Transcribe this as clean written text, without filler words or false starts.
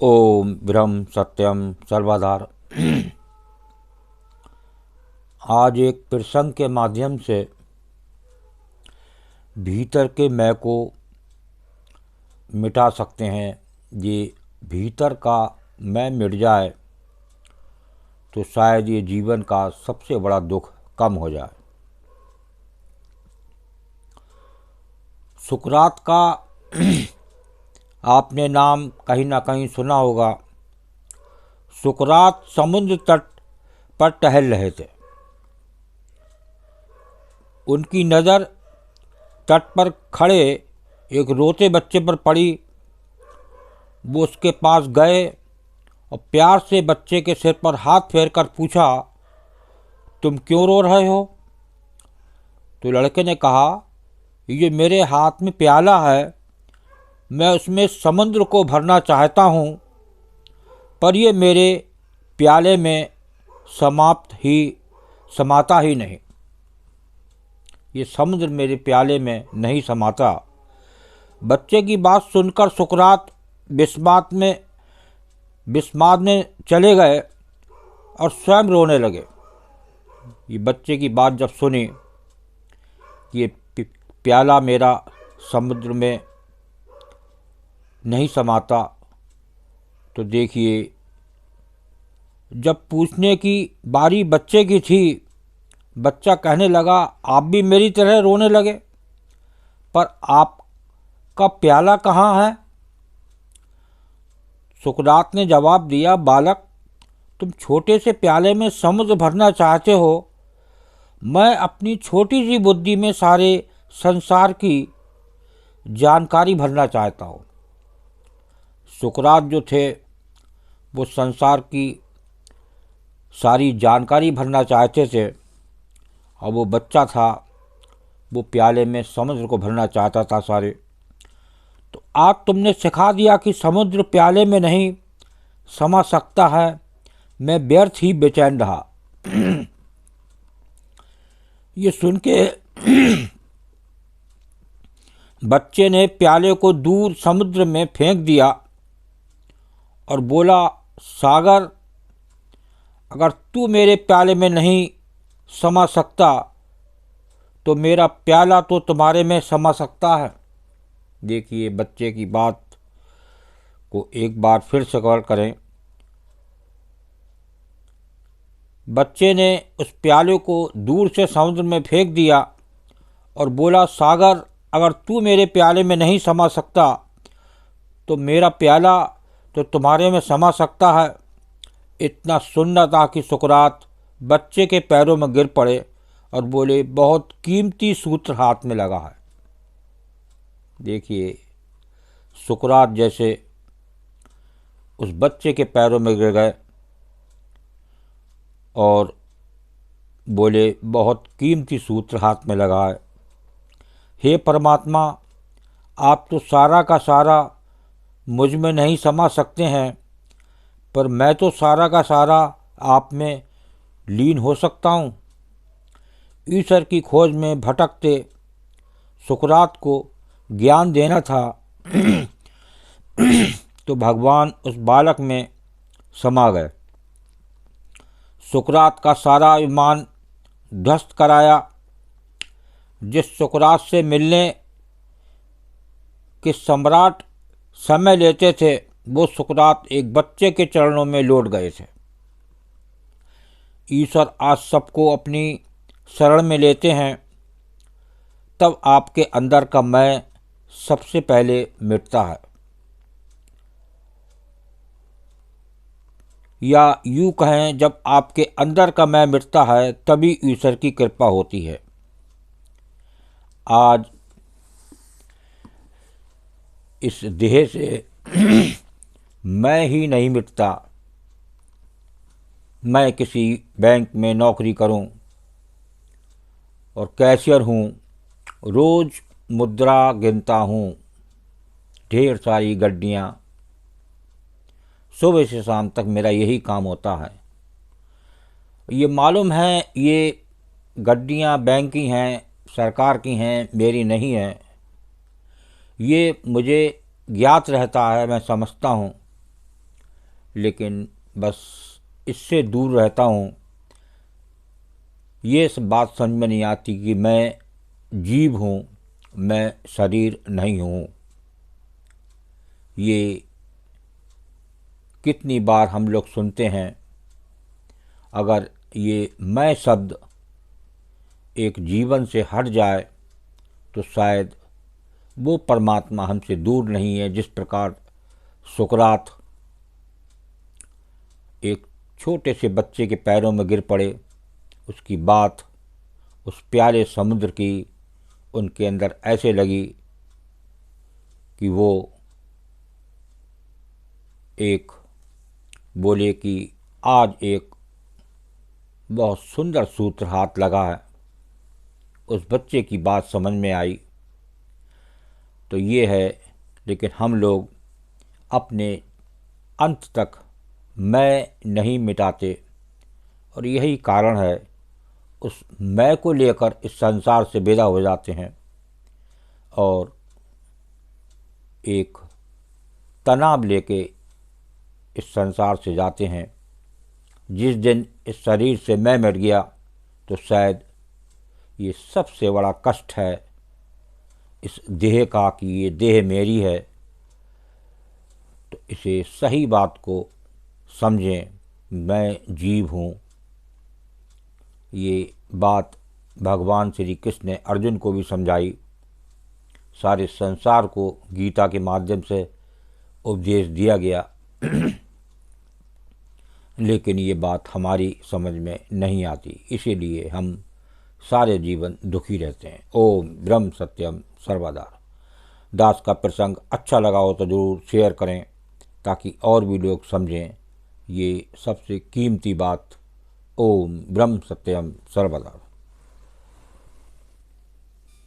ओम ब्रह्म सत्यम सर्वधार। आज एक प्रसंग के माध्यम से भीतर के मैं को मिटा सकते हैं। ये भीतर का मैं मिट जाए तो शायद ये जीवन का सबसे बड़ा दुख कम हो जाए। सुकरात का आपने नाम कहीं ना कहीं सुना होगा। सुकरात समुद्र तट पर टहल रहे थे। उनकी नज़र तट पर खड़े एक रोते बच्चे पर पड़ी। वो उसके पास गए और प्यार से बच्चे के सिर पर हाथ फेरकर पूछा, तुम क्यों रो रहे हो? तो लड़के ने कहा, ये मेरे हाथ में प्याला है, मैं उसमें समुद्र को भरना चाहता हूँ, पर ये मेरे प्याले में समाता ही नहीं। ये समुद्र मेरे प्याले में नहीं समाता। बच्चे की बात सुनकर सुकरात विस्माद में चले गए और स्वयं रोने लगे। ये बच्चे की बात जब सुनी कि ये प्याला मेरा समुद्र में नहीं समाता, तो देखिए, जब पूछने की बारी बच्चे की थी, बच्चा कहने लगा, आप भी मेरी तरह रोने लगे, पर आपका प्याला कहाँ है? सुकरात ने जवाब दिया, बालक, तुम छोटे से प्याले में समुद्र भरना चाहते हो। मैं अपनी छोटी सी बुद्धि में सारे संसार की जानकारी भरना चाहता हूँ। सुकरात जो थे वो संसार की सारी जानकारी भरना चाहते थे, और वो बच्चा था, वो प्याले में समुद्र को भरना चाहता था सारे। तो आज तुमने सिखा दिया कि समुद्र प्याले में नहीं समा सकता है। मैं व्यर्थ ही बेचैन रहा। ये सुन के बच्चे ने प्याले को दूर समुद्र में फेंक दिया और बोला, सागर, अगर तू मेरे प्याले में नहीं समा सकता तो मेरा प्याला तो तुम्हारे में समा सकता है। देखिए, बच्चे की बात को एक बार फिर से गौर करें। बच्चे ने उस प्याले को दूर से समुद्र में फेंक दिया और बोला, सागर, अगर तू मेरे प्याले में नहीं समा सकता तो मेरा प्याला तो तुम्हारे में समा सकता है। इतना सुनना था कि सुकरात बच्चे के पैरों में गिर पड़े और बोले, बहुत कीमती सूत्र हाथ में लगा है। देखिए, सुकरात जैसे उस बच्चे के पैरों में गिर गए और बोले, बहुत कीमती सूत्र हाथ में लगा है। हे परमात्मा, आप तो सारा का सारा मुझ में नहीं समा सकते हैं, पर मैं तो सारा का सारा आप में लीन हो सकता हूँ। ईश्वर की खोज में भटकते सुकरात को ज्ञान देना था तो भगवान उस बालक में समा गए। सुकरात का सारा ईमान ध्वस्त कराया। जिस सुकरात से मिलने के सम्राट समय लेते थे, वो सुकरात एक बच्चे के चरणों में लौट गए थे। ईश्वर आज सबको अपनी शरण में लेते हैं, तब आपके अंदर का मैं सबसे पहले मिटता है, या यूँ कहें, जब आपके अंदर का मैं मिटता है तभी ईश्वर की कृपा होती है। आज इस देह से मैं ही नहीं मिटता। मैं किसी बैंक में नौकरी करूं और कैशियर हूं, रोज़ मुद्रा गिनता हूं, ढेर सारी गड्डियां, सुबह से शाम तक मेरा यही काम होता है। ये मालूम है ये गड्डियां बैंक की हैं, सरकार की हैं, मेरी नहीं है। ये मुझे ज्ञात रहता है, मैं समझता हूँ, लेकिन बस इससे दूर रहता हूँ। ये सब बात समझ में नहीं आती कि मैं जीव हूँ, मैं शरीर नहीं हूँ। ये कितनी बार हम लोग सुनते हैं। अगर ये मैं शब्द एक जीवन से हट जाए तो शायद वो परमात्मा हमसे दूर नहीं है। जिस प्रकार सुकरात एक छोटे से बच्चे के पैरों में गिर पड़े, उसकी बात उस प्यारे समुद्र की उनके अंदर ऐसे लगी कि वो एक बोले कि आज एक बहुत सुंदर सूत्र हाथ लगा है। उस बच्चे की बात समझ में आई। तो ये है, लेकिन हम लोग अपने अंत तक मैं नहीं मिटाते, और यही कारण है उस मैं को लेकर इस संसार से विदा हो जाते हैं और एक तनाव लेके इस संसार से जाते हैं। जिस दिन इस शरीर से मैं मिट गया तो शायद ये सबसे बड़ा कष्ट है इस देह का कि ये देह मेरी है। तो इसे सही बात को समझें, मैं जीव हूँ। ये बात भगवान श्री कृष्ण ने अर्जुन को भी समझाई, सारे संसार को गीता के माध्यम से उपदेश दिया गया। लेकिन ये बात हमारी समझ में नहीं आती, इसीलिए हम सारे जीवन दुखी रहते हैं। ओम ब्रह्म सत्यम सर्वदा। दास का प्रसंग अच्छा लगा हो तो ज़रूर शेयर करें ताकि और भी लोग समझें ये सबसे कीमती बात। ओम ब्रह्म सत्यम सर्वदा।